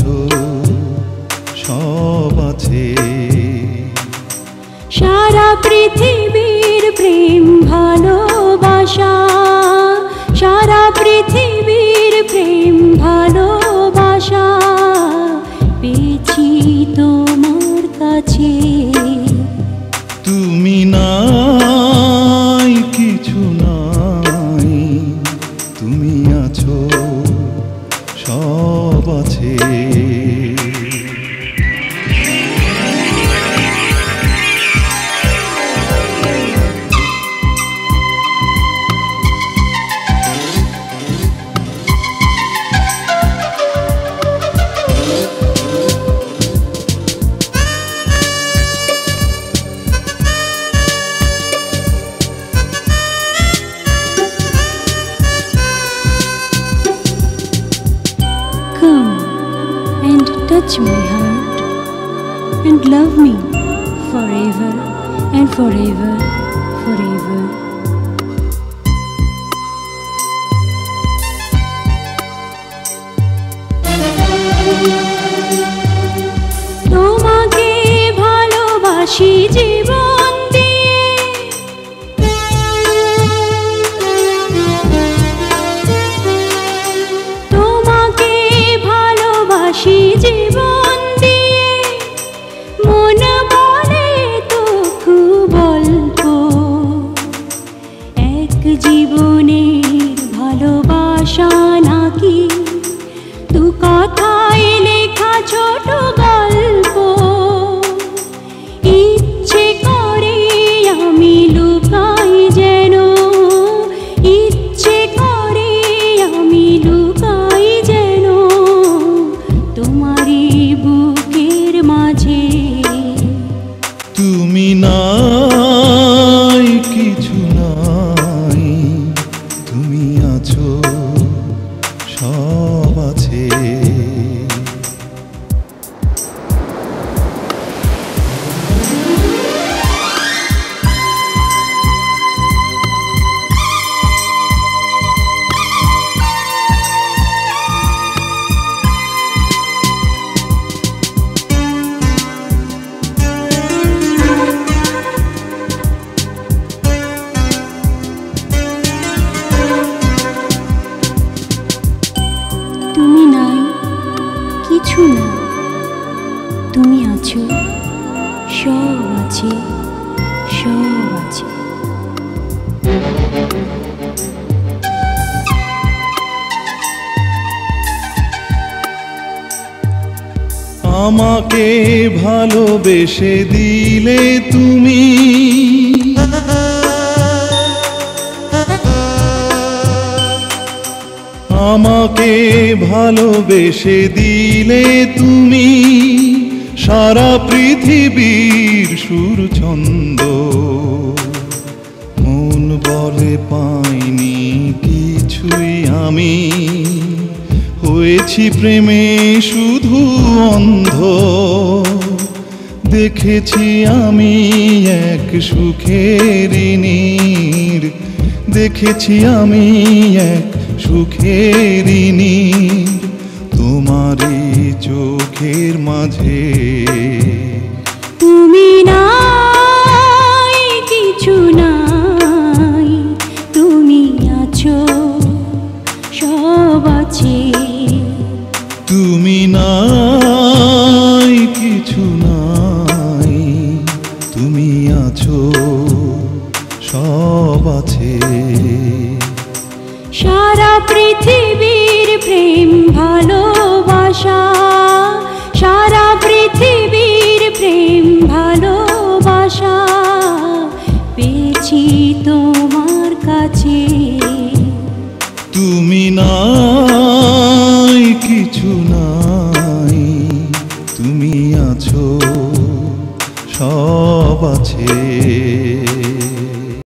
আছো সব আছে। সারা পৃথিবীর প্রেম ভালোবাসা, সারা পৃথিবীর প্রেম ভালোবাসা পেয়েছি তোমার কাছে। তুমি নাই কিছু নাই, তুমি আছো সব আছে। Touch my heart and love me forever and forever, forever. তোমাকে ভালোবাসি জীবন দিয়ে, তোমাকে ভালোবাসি জীবন দিয়ে, মন বলে তো খুব অল্প, এক জীবনের ভালোবাসা নাকি দু কথায় লেখা ছোট গল্প। ইচ্ছে করে আমি লুকাই যেন, ইচ্ছে করে আমি লুকাই যেন তোমারই বুকের মাঝে। তুমি নাই কিছু নাই, তুমি আছো সব আছে। তুমি নাই কিছু না, তুমি আছো সব আছে, সব আছে। আমাকে ভালোবেসে দিলে তুমি, আমাকে ভালোবেসে দিলে তুমি, সারা পৃথিবীর সুর ছন্দ। মন বলে পাইনি কিছুই আমি, হয়েছি প্রেমে শুধু অন্ধ। দেখেছি আমি এক সুখের নীড়, দেখেছি আমি এক সুখের নীড় তোমারই চোখের মাঝে। তুমি নাই কিছু নাই, তুমি আছো সব আছে। তুমি নাই কিছু নাই, তুমি আছো সব আছে। সারা পৃথিবীর প্রেম ভালোবাসা, সারা পৃথিবীর প্রেম ভালোবাসা পেয়েছি তোমার কাছে। তুমি নাই কিছু নাই, তুমি আছো সব আছে।